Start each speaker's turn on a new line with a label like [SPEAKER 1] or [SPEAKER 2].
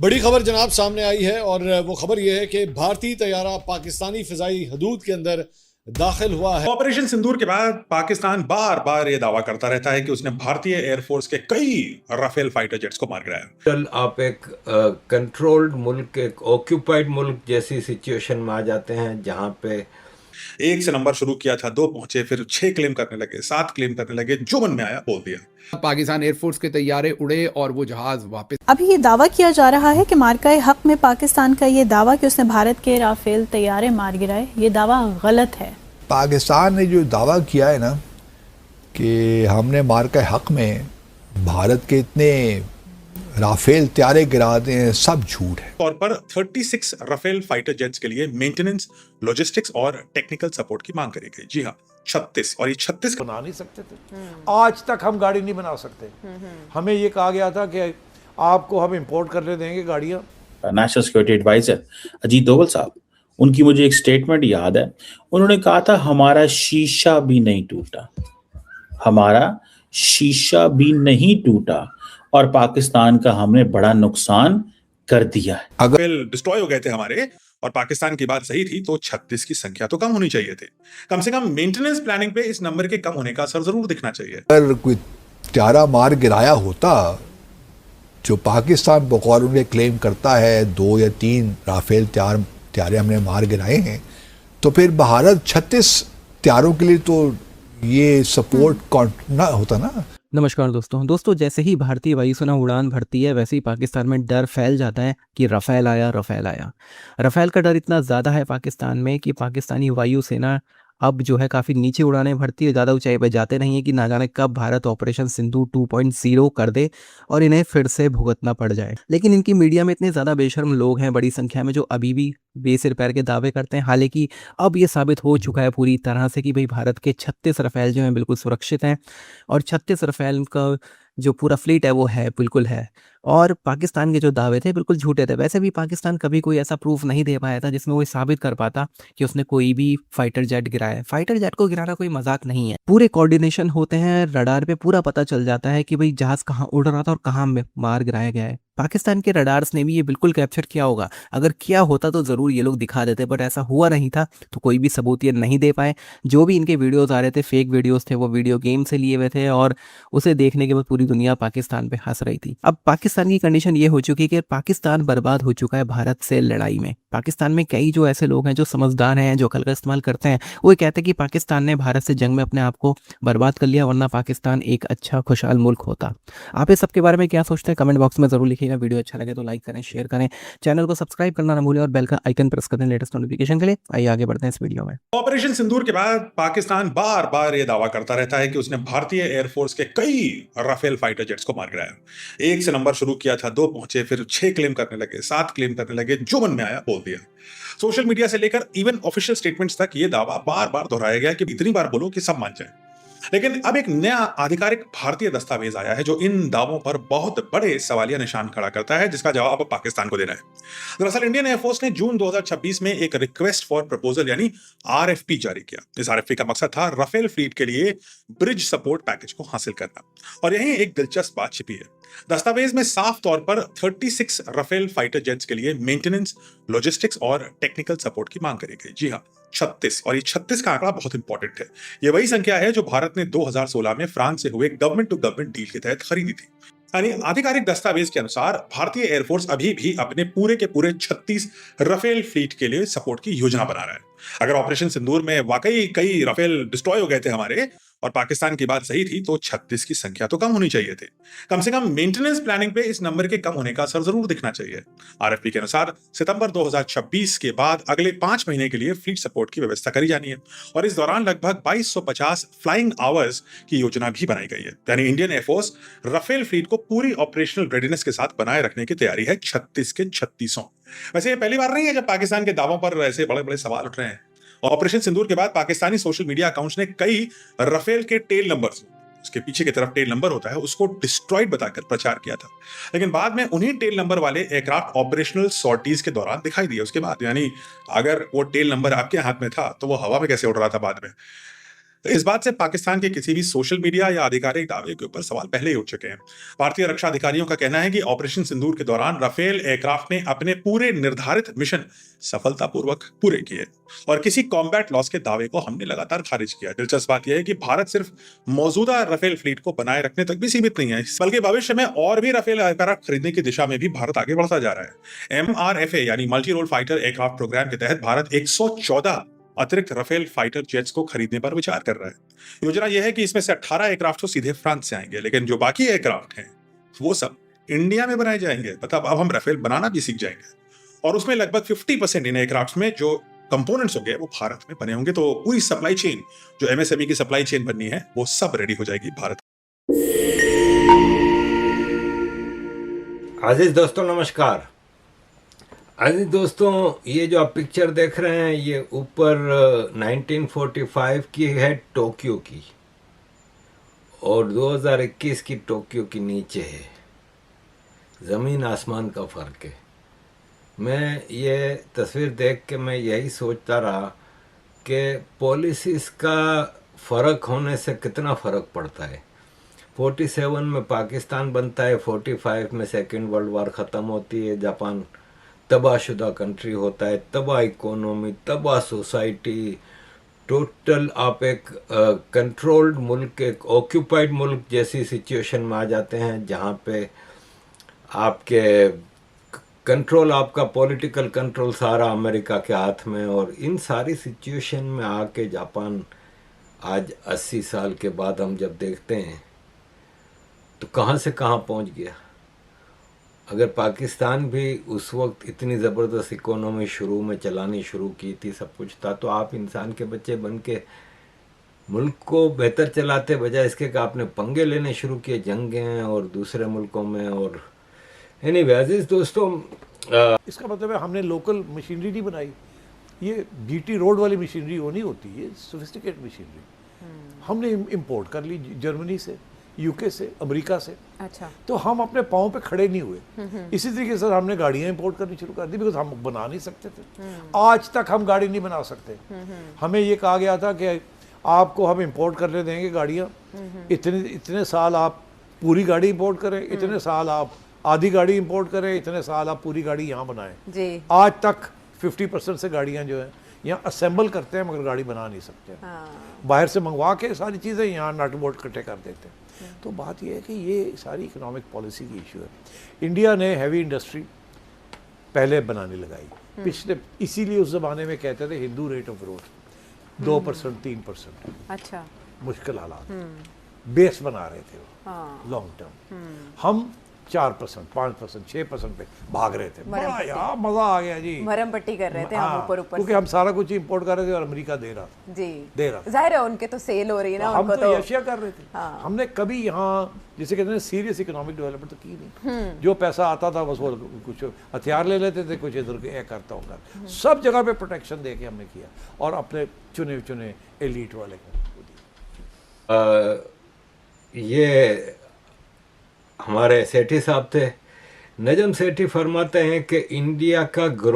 [SPEAKER 1] बड़ी खबर जनाब सामने आई है और वो खबर ये है कि भारतीय तैयारा पाकिस्तानी फिजाई हदूद के अंदर दाखिल हुआ है।
[SPEAKER 2] ऑपरेशन सिंदूर के बाद पाकिस्तान बार बार ये दावा करता रहता है कि उसने भारतीय एयरफोर्स के कई राफेल फाइटर जेट्स को मार गिराया।
[SPEAKER 3] कल आप एक कंट्रोल्ड मुल्क, एक ऑक्यूपाइड मुल्क जैसी सिचुएशन में आ जाते हैं जहां पे
[SPEAKER 2] एक से नंबर शुरू किया था, 2 पहुंचे, फिर 6 क्लेम करने लगे, 7 क्लेम करने लगे, जो मन में आया बोल दिया।
[SPEAKER 4] पाकिस्तान एयरफोर्स के तैयारे उड़े और वो जहाज वापस।
[SPEAKER 5] अभी ये दावा किया जा रहा है कि मार्का हक में पाकिस्तान का ये दावा कि उसने भारत के राफेल तैयारे मार गिराए, ये दावा गलत है।
[SPEAKER 6] पाकिस्तान ने जो दावा किया है ना कि हमने मार्का हक में भारत के इतने राफेल तैयारे गिराते हैं, सब झूठ है।
[SPEAKER 2] तौर पर 36 राफेल फाइटर जेट्स के लिए मेंटेनेंस, लॉजिस्टिक्स और टेक्निकल सपोर्ट की मांग करी गई। जी हाँ, 36। और ये 36
[SPEAKER 7] बना नहीं सकते थे। आज तक हम गाड़ी नहीं बना सकते। हमें ये कहा गया था कि आपको हम इंपोर्ट करने देंगे गाड़ियां।
[SPEAKER 8] National security advisor Ajit Doval साहब, उनकी मुझे एक स्टेटमेंट याद है। उन्होंने कहा था हमारा शीशा भी नहीं टूटा, हमारा शीशा भी नहीं टूटा और पाकिस्तान का हमने बड़ा नुकसान कर दिया है।
[SPEAKER 2] अगर डिस्ट्रॉय हो गए थे हमारे और पाकिस्तान की बात सही थी तो 36 की संख्या तो कम होनी चाहिए थी। कम से कम मेंटेनेंस प्लानिंग पे इस नंबर के कम होने का असर जरूर दिखना चाहिए।
[SPEAKER 6] अगर कोई तैयारा मार गिराया होता जो पाकिस्तान बकौल उनके क्लेम करता है 2 या 3 राफेल तैयारे हमने मार गिराए हैं, तो फिर भारत 36 तैयारों के लिए तो ये सपोर्ट ना होता ना।
[SPEAKER 9] नमस्कार दोस्तों, जैसे ही भारतीय वायुसेना उड़ान भरती है वैसे ही पाकिस्तान में डर फैल जाता है कि रफ़ेल आया। रफ़ेल का डर इतना ज़्यादा है पाकिस्तान में कि पाकिस्तानी वायुसेना अब जो है काफ़ी नीचे उड़ानें भरती है, ज़्यादा ऊंचाई पर जाते नहीं है कि ना जाने कब भारत ऑपरेशन सिंदूर 2.0 कर दे और इन्हें फिर से भुगतना पड़ जाए। लेकिन इनकी मीडिया में इतने ज़्यादा बेशर्म लोग हैं बड़ी संख्या में जो अभी भी बेसिर पैर के दावे करते हैं। हालांकि अब ये साबित हो चुका है पूरी तरह से कि भाई भारत के 36 रफ़ेल जो हैं बिल्कुल सुरक्षित हैं और 36 रफ़ेल का जो पूरा फ्लीट है वो है, बिल्कुल है। और पाकिस्तान के जो दावे थे बिल्कुल झूठे थे। वैसे भी पाकिस्तान कभी कोई ऐसा प्रूफ नहीं दे पाया था जिसमें वो साबित कर पाता कि उसने कोई भी फाइटर जेट गिराया है। फाइटर जेट को गिराना कोई मजाक नहीं है। पूरे कोऑर्डिनेशन होते हैं, रडार पे पूरा पता चल जाता है कि भाई जहाज कहाँ उड़ रहा था और कहाँ मार गिराया गया है। पाकिस्तान के रडार्स ने भी ये बिल्कुल कैप्चर किया होगा। अगर किया होता तो ज़रूर ये लोग दिखा देते, बट ऐसा हुआ नहीं था तो कोई भी सबूत ये नहीं दे पाए। जो भी इनके वीडियोस आ रहे थे फेक वीडियोस थे, वो वीडियो गेम से लिए हुए थे और उसे देखने के बाद पूरी दुनिया पाकिस्तान पे हंस रही थी। अब पाकिस्तान की कंडीशन ये हो चुकी है कि पाकिस्तान बर्बाद हो चुका है भारत से लड़ाई में। पाकिस्तान में कई जो ऐसे लोग हैं जो समझदार हैं, जो अकल का इस्तेमाल करते हैं, वो कहते हैं कि पाकिस्तान ने भारत से जंग में अपने आप को बर्बाद कर लिया, वरना पाकिस्तान एक अच्छा खुशहाल मुल्क होता। आप इस सब के बारे में क्या सोचते हैं कमेंट बॉक्स में जरूर लिखिएगा। वीडियो अच्छा लगे तो लाइक करें, शेयर करें, चैनल को सब्सक्राइब करना ना भूलें और बेल का आइकन प्रेस कर दें लेटेस्ट नोटिफिकेशन के लिए। आइए आगे बढ़ते हैं इस वीडियो में।
[SPEAKER 2] ऑपरेशन सिंदूर के बाद पाकिस्तान बार बार ये दावा करता रहता है कि उसने भारतीय एयरफोर्स के कई राफेल फाइटर जेट्स को मार गिराया। एक से नंबर शुरू किया था, 2 पहुंचे, फिर 6 क्लेम करने लगे, 7 क्लेम करने लगे, जो मन में आया बोल दिया। सोशल मीडिया से लेकर इवन ऑफिशियल स्टेटमेंट्स तक ये दावा बार बार दोहराया गया कि इतनी बार बोलो कि सब मान जाए। लेकिन अब एक नया आधिकारिक भारतीय दस्तावेज आया है जो इन दावों पर बहुत बड़े सवालिया निशान खड़ा करता है, जिसका जवाब अब पाकिस्तान को देना है। दरअसल इंडियन एयरफोर्स ने जून 2026 में एक रिक्वेस्ट फॉर प्रपोजल यानी आरएफपी जारी किया। इस आरएफपी का मकसद था राफेल फ्लीट के लिए ब्रिज सपोर्ट पैकेज को हासिल करना। और यही एक दिलचस्प बात छिपी है। दस्तावेज में साफ तौर पर 36 राफेल फाइटर जेट्स के लिए मेंटेनेंस, लॉजिस्टिक्स और टेक्निकल सपोर्ट की मांग करी गई। जी हाँ, 36। और ये 36 का आंकड़ा बहुत इंपॉर्टेंट है। ये वही संख्या है जो भारत ने 2016 में फ्रांस से हुए गवर्नमेंट टू गवर्नमेंट डील के तहत खरीदी थी। यानी आधिकारिक दस्तावेज के अनुसार भारतीय एयरफोर्स अभी भी अपने पूरे के पूरे 36 राफेल फ्लीट के लिए सपोर्ट की योजना बना रहा है। अगर ऑपरेशन सिंदूर में वाकई कई राफेल डिस्ट्रॉय हो गए थे हमारे और पाकिस्तान की बात सही थी तो 36 की संख्या तो कम होनी चाहिए थी। कम से कम मेंटेनेंस प्लानिंग पे इस नंबर के कम होने का असर जरूर दिखना चाहिए। आरएफपी के अनुसार सितंबर 2026 के बाद अगले 5 महीने के लिए फ्लीट सपोर्ट की व्यवस्था करी जानी है और इस दौरान लगभग 2250 फ्लाइंग आवर्स की योजना भी बनाई गई है। यानी इंडियन एयरफोर्स राफेल फ्लीट को पूरी ऑपरेशनल रेडीनेस के साथ बनाए रखने की तैयारी है 36 के 36। वैसे ये पहली बार नहीं है जब पाकिस्तान के दावों पर ऐसे बड़े बड़े सवाल उठ रहे हैं। ऑपरेशन सिंदूर के बाद पाकिस्तानी सोशल मीडिया अकाउंट्स ने कई राफेल के टेल नंबर्स, उसके पीछे की तरफ टेल नंबर होता है, उसको डिस्ट्रॉयड बताकर प्रचार किया था। लेकिन बाद में उन्हीं टेल नंबर वाले एयरक्राफ्ट ऑपरेशनल सॉर्टीज के दौरान दिखाई दिए उसके बाद। यानी अगर वो टेल नंबर आपके हाथ में था तो वो हवा में कैसे उड़ रहा था बाद में। इस बात से पाकिस्तान के किसी भी सोशल मीडिया या आधिकारिक दावे के ऊपर सवाल पहले ही उठ चुके हैं। भारतीय रक्षा अधिकारियों का कहना है कि ऑपरेशन सिंदूर के दौरान राफेल एयरक्राफ्ट ने अपने पूरे निर्धारित मिशन सफलतापूर्वक पूरे किए और किसी कॉम्बैट लॉस के दावे को हमने लगातार खारिज किया। दिलचस्प बात यह है कि भारत सिर्फ मौजूदा राफेल फ्लीट को बनाए रखने तक भी सीमित नहीं है, बल्कि भविष्य में और भी राफेल एयरक्राफ्ट खरीदने की दिशा में भी भारत आगे बढ़ता जा रहा है। MRFA यानी multi role fighter aircraft programme के तहत भारत 114 अतिरिक्त राफेल फाइटर जेट्स को खरीदने पर विचार कर रहा है। योजना यह है कि इसमें से 18 एयरक्राफ्ट तो सीधे फ्रांस से आएंगे, लेकिन जो बाकी एयरक्राफ्ट हैं वो सब इंडिया में बनाए जाएंगे। मतलब अब हम राफेल बनाना भी सीख जाएंगे और उसमें लगभग 50% इन एयरक्राफ्ट में जो कंपोनेंट्स होंगे वो भारत में बने होंगे। तो पूरी सप्लाई चेन, जो MSME की सप्लाई चेन बननी है, वो सब रेडी हो जाएगी भारत।
[SPEAKER 3] आजीज दोस्तों नमस्कार। अजीज दोस्तों, ये जो आप पिक्चर देख रहे हैं ये ऊपर 1945 की है टोक्यो की, और 2021 की टोक्यो की नीचे है। ज़मीन आसमान का फ़र्क है। मैं ये तस्वीर देख के मैं यही सोचता रहा कि पॉलिसीज़ का फ़र्क होने से कितना फ़र्क पड़ता है। 47 में पाकिस्तान बनता है, 45 में सेकेंड वर्ल्ड वार ख़त्म होती है, जापान तबाहशुदा कंट्री होता है, तबाह इकोनॉमी, तबाह सोसाइटी, टोटल आप एक कंट्रोल्ड मुल्क, एक ऑक्यूपाइड मुल्क जैसी सिचुएशन में आ जाते हैं, जहाँ पे आपके कंट्रोल, आपका पॉलिटिकल कंट्रोल सारा अमेरिका के हाथ में। और इन सारी सिचुएशन में आके जापान आज 80 साल के बाद हम जब देखते हैं तो कहाँ से कहाँ पहुँच गया। अगर पाकिस्तान भी उस वक्त इतनी ज़बरदस्त इकोनॉमी शुरू में चलानी शुरू की थी, सब कुछ था, तो आप इंसान के बच्चे बन के मुल्क को बेहतर चलाते, बजाय इसके कि आपने पंगे लेने शुरू किए जंगें और दूसरे मुल्कों में। और एनीवे अजीज़ दोस्तों,
[SPEAKER 7] इसका मतलब है हमने लोकल मशीनरी नहीं बनाई। ये GT रोड वाली मशीनरी वो नहीं होती, ये सोफिस्टिकेट मशीनरी हमने इंपोर्ट कर ली जर्मनी से, UK से, अमेरिका से।
[SPEAKER 10] अच्छा।
[SPEAKER 7] तो हम अपने पाँव पे खड़े नहीं हुए। इसी तरीके से हमने गाड़ियाँ इंपोर्ट करनी शुरू कर दी, बिकॉज हम बना नहीं सकते थे। आज तक हम गाड़ी नहीं बना सकते। हमें ये कहा गया था कि आपको हम इंपोर्ट करने देंगे गाड़ियाँ, इतने साल आप पूरी गाड़ी इंपोर्ट करें, इतने साल आप आधी गाड़ी इंपोर्ट करें, इतने साल आप पूरी गाड़ी यहाँ बनाएं। आज तक 50% से गाड़ियाँ जो है यहाँ असेंबल करते हैं, मगर गाड़ी बना नहीं सकते। बाहर से मंगवा के सारी चीज़ें यहाँ नट बोल्ट इकट्ठे कर देते हैं। तो बात यह है कि ये सारी इकोनॉमिक पॉलिसी की इशू है। इंडिया ने हैवी इंडस्ट्री पहले बनाने लगाई पिछले, इसीलिए उस ज़माने में कहते थे हिंदू रेट ऑफ ग्रोथ 2% 3%।
[SPEAKER 10] अच्छा।
[SPEAKER 7] मुश्किल हालात, बेस बना रहे थे वो लॉन्ग टर्म। हम 4%, 5%, 6% पे भाग रहे थे। बड़ा यार मजा आ गया जी,
[SPEAKER 10] मरम पट्टी कर रहे थे हम ऊपर ऊपर,
[SPEAKER 7] क्योंकि हम सारा कुछ इंपोर्ट कर रहे थे और अमेरिका दे रहा था।
[SPEAKER 10] जी
[SPEAKER 7] दे रहा था।
[SPEAKER 10] जाहिर है उनके तो सेल हो रही है ना,
[SPEAKER 7] हम
[SPEAKER 10] उनको
[SPEAKER 7] तो एशिया कर रहे थे। हमने कभी यहाँ जिसे कहते हैं सीरियस इकोनॉमिक डेवलपमेंट तो की नहीं। जो पैसा आता था बस वो कुछ हथियार ले लेते थे, कुछ इधर के करता होगा। सब जगह पे प्रोटेक्शन दे के हमने किया और अपने चुने चुने एलीट वाले को।
[SPEAKER 3] ये हमारे सेठी साहब थे, नजम सेठी फरमाते हैं कि इंडिया का ग्रोथ